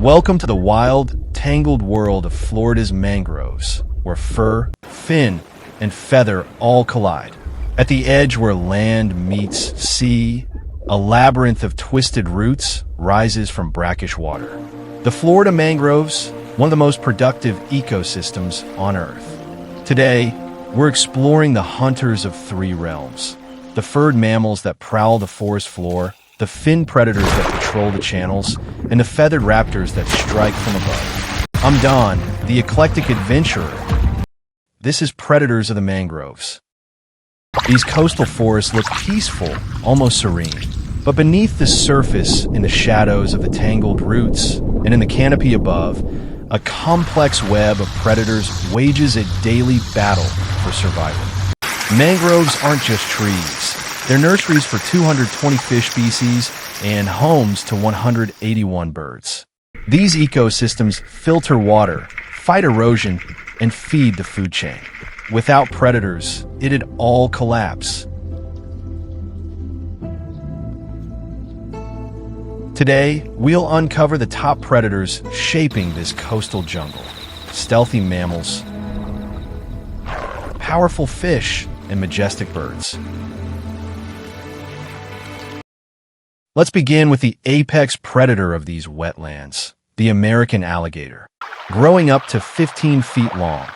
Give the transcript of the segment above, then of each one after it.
Welcome to the wild, tangled world of Florida's mangroves, where fur, fin, and feather all collide. At the edge where land meets sea, a labyrinth of twisted roots rises from brackish water. The Florida mangroves, one of the most productive ecosystems on Earth. Today, we're exploring the hunters of three realms: the furred mammals that prowl the forest floor, the finned predators that patrol the channels, and the feathered raptors that strike from above. I'm Don, the eclectic adventurer. This is Predators of the Mangroves. These coastal forests look peaceful, almost serene. But beneath the surface, in the shadows of the tangled roots, and in the canopy above, a complex web of predators wages a daily battle for survival. Mangroves aren't just trees. They're nurseries for 220 fish species and homes to 181 birds. These ecosystems filter water, fight erosion, and feed the food chain. Without predators, it'd all collapse. Today, we'll uncover the top predators shaping this coastal jungle. Stealthy mammals, powerful fish, and majestic birds. Let's begin with the apex predator of these wetlands, the American alligator. Growing up to 15 feet long,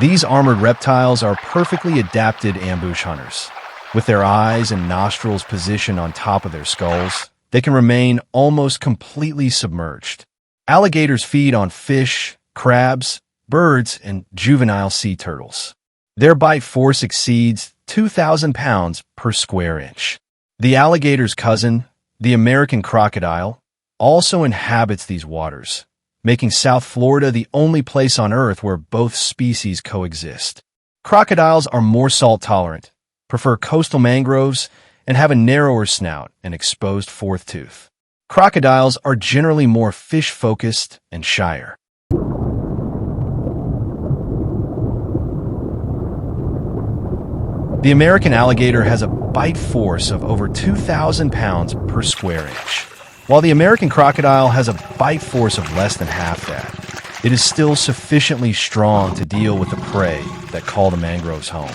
these armored reptiles are perfectly adapted ambush hunters. With their eyes and nostrils positioned on top of their skulls, they can remain almost completely submerged. Alligators feed on fish, crabs, birds, and juvenile sea turtles. Their bite force exceeds 2,000 pounds per square inch. The alligator's cousin, the American crocodile, also inhabits these waters, making South Florida the only place on Earth where both species coexist. Crocodiles are more salt-tolerant, prefer coastal mangroves, and have a narrower snout and exposed fourth tooth. Crocodiles are generally more fish-focused and shyer. The American alligator has a bite force of over 2,000 pounds per square inch. While the American crocodile has a bite force of less than half that, it is still sufficiently strong to deal with the prey that call the mangroves home.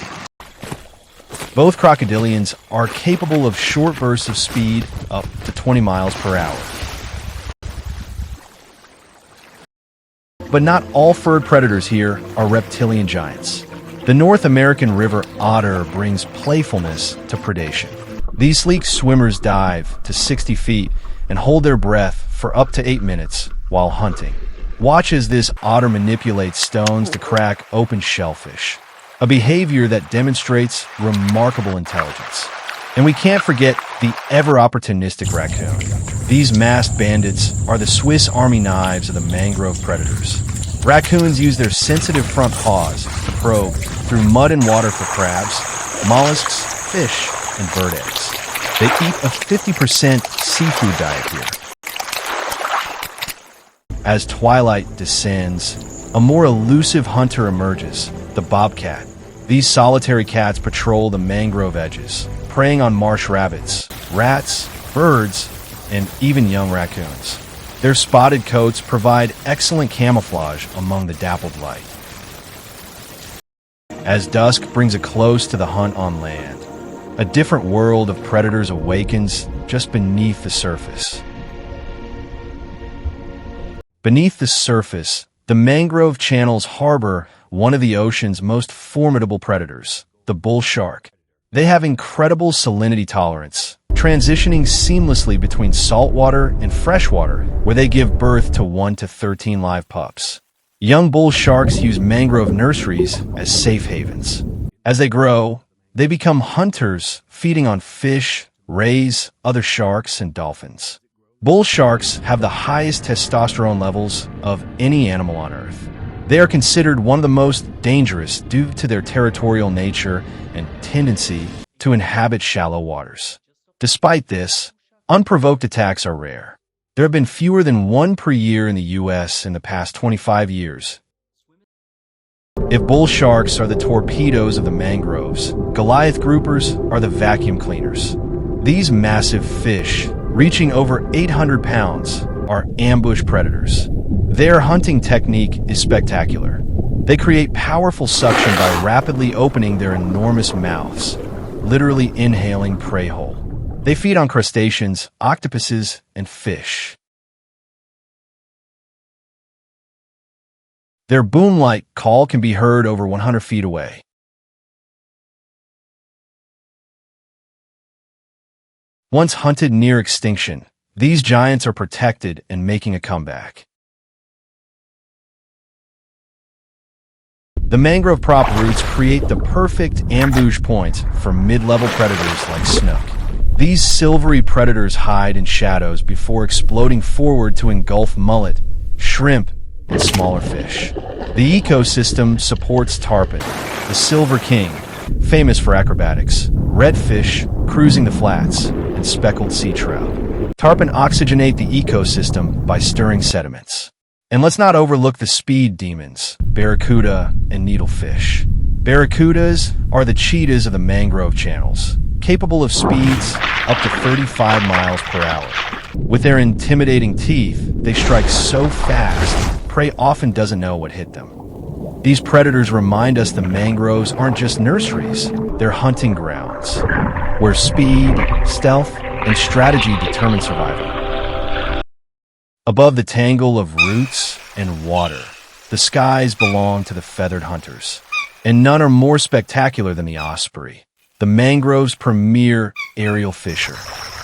Both crocodilians are capable of short bursts of speed up to 20 miles per hour. But not all furred predators here are reptilian giants. The North American river otter brings playfulness to predation. These sleek swimmers dive to 60 feet and hold their breath for up to 8 minutes while hunting. Watch as this otter manipulates stones to crack open shellfish, a behavior that demonstrates remarkable intelligence. And we can't forget the ever-opportunistic raccoon. These masked bandits are the Swiss Army knives of the mangrove predators. Raccoons use their sensitive front paws to probe through mud and water for crabs, mollusks, fish, and bird eggs. They eat a 50% seafood diet here. As twilight descends, a more elusive hunter emerges, the bobcat. These solitary cats patrol the mangrove edges, preying on marsh rabbits, rats, birds, and even young raccoons. Their spotted coats provide excellent camouflage among the dappled light. As dusk brings a close to the hunt on land, a different world of predators awakens just beneath the surface. Beneath the surface, the mangrove channels harbor one of the ocean's most formidable predators, the bull shark. They have incredible salinity tolerance, transitioning seamlessly between saltwater and freshwater, where they give birth to 1 to 13 live pups. Young bull sharks use mangrove nurseries as safe havens. As they grow, they become hunters, feeding on fish, rays, other sharks, and dolphins. Bull sharks have the highest testosterone levels of any animal on Earth. They are considered one of the most dangerous due to their territorial nature and tendency to inhabit shallow waters. Despite this, unprovoked attacks are rare. There have been fewer than one per year in the U.S. in the past 25 years. If bull sharks are the torpedoes of the mangroves, Goliath groupers are the vacuum cleaners. These massive fish, reaching over 800 pounds, are ambush predators. Their hunting technique is spectacular. They create powerful suction by rapidly opening their enormous mouths, literally inhaling prey whole. They feed on crustaceans, octopuses, and fish. Their boom-like call can be heard over 100 feet away. Once hunted near extinction, these giants are protected and making a comeback. The mangrove prop roots create the perfect ambush points for mid-level predators like snook. These silvery predators hide in shadows before exploding forward to engulf mullet, shrimp, and smaller fish. The ecosystem supports tarpon, the silver king, famous for acrobatics, redfish cruising the flats, and speckled sea trout. Tarpon oxygenate the ecosystem by stirring sediments. And let's not overlook the speed demons, barracuda and needlefish. Barracudas are the cheetahs of the mangrove channels, capable of speeds up to 35 miles per hour. With their intimidating teeth, they strike so fast, prey often doesn't know what hit them. These predators remind us the mangroves aren't just nurseries, they're hunting grounds, where speed, stealth, and strategy determine survival. Above the tangle of roots and water, the skies belong to the feathered hunters. And none are more spectacular than the osprey, the mangrove's premier aerial fisher.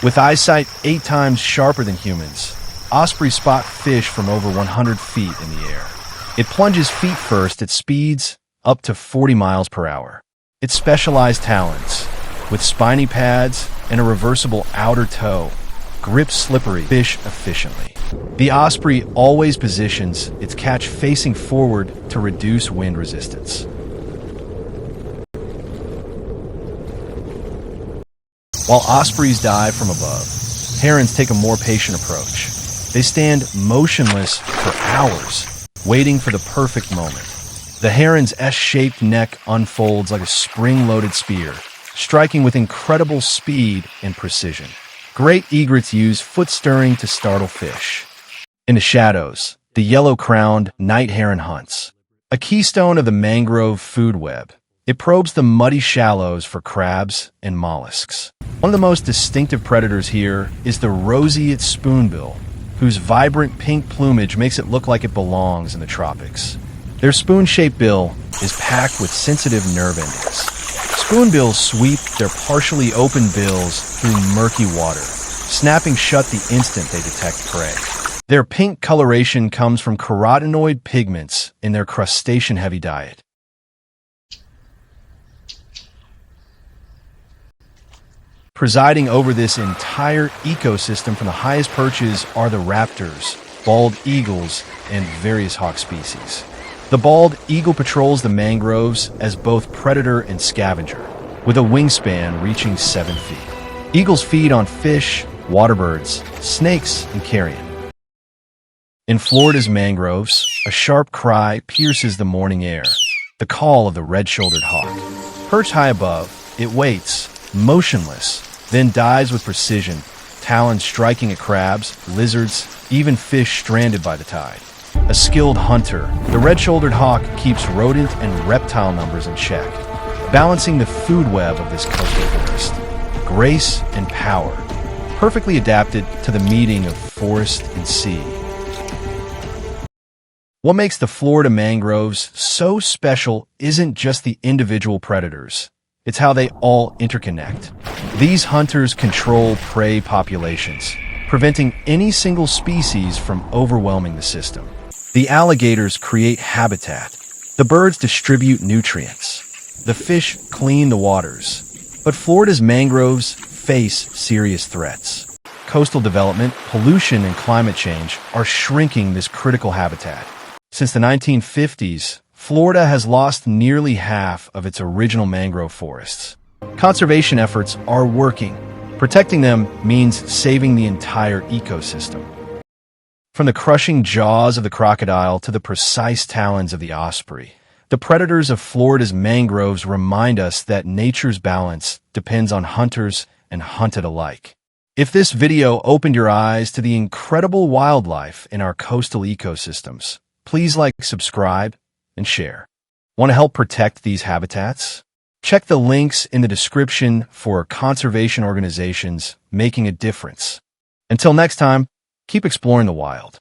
With eyesight 8 times sharper than humans, ospreys spot fish from over 100 feet in the air. It plunges feet first at speeds up to 40 miles per hour. Its specialized talons, with spiny pads and a reversible outer toe, grip slippery fish efficiently. The osprey always positions its catch facing forward to reduce wind resistance. While ospreys dive from above, herons take a more patient approach. They stand motionless for hours, waiting for the perfect moment. The heron's S-shaped neck unfolds like a spring-loaded spear, striking with incredible speed and precision. Great egrets use foot stirring to startle fish. In the shadows, the yellow-crowned night heron hunts, a keystone of the mangrove food web. It probes the muddy shallows for crabs and mollusks. One of the most distinctive predators here is the roseate spoonbill, whose vibrant pink plumage makes it look like it belongs in the tropics. Their spoon-shaped bill is packed with sensitive nerve endings. Spoonbills sweep their partially open bills through murky water, snapping shut the instant they detect prey. Their pink coloration comes from carotenoid pigments in their crustacean-heavy diet. Presiding over this entire ecosystem from the highest perches are the raptors, bald eagles, and various hawk species. The bald eagle patrols the mangroves as both predator and scavenger, with a wingspan reaching 7 feet. Eagles feed on fish, waterbirds, snakes, and carrion. In Florida's mangroves, a sharp cry pierces the morning air, the call of the red-shouldered hawk. Perched high above, it waits, motionless, then dives with precision, talons striking at crabs, lizards, even fish stranded by the tide. A skilled hunter, the red-shouldered hawk keeps rodent and reptile numbers in check, balancing the food web of this coastal forest. Grace and power, perfectly adapted to the meeting of forest and sea. What makes the Florida mangroves so special isn't just the individual predators. It's how they all interconnect. These hunters control prey populations, preventing any single species from overwhelming the system. The alligators create habitat. The birds distribute nutrients. The fish clean the waters. But Florida's mangroves face serious threats. Coastal development, pollution, and climate change are shrinking this critical habitat. Since the 1950s, Florida has lost nearly half of its original mangrove forests. Conservation efforts are working. Protecting them means saving the entire ecosystem. From the crushing jaws of the crocodile to the precise talons of the osprey, the predators of Florida's mangroves remind us that nature's balance depends on hunters and hunted alike. If this video opened your eyes to the incredible wildlife in our coastal ecosystems, please like, subscribe, and share. Want to help protect these habitats? Check the links in the description for conservation organizations making a difference. Until next time, keep exploring the wild.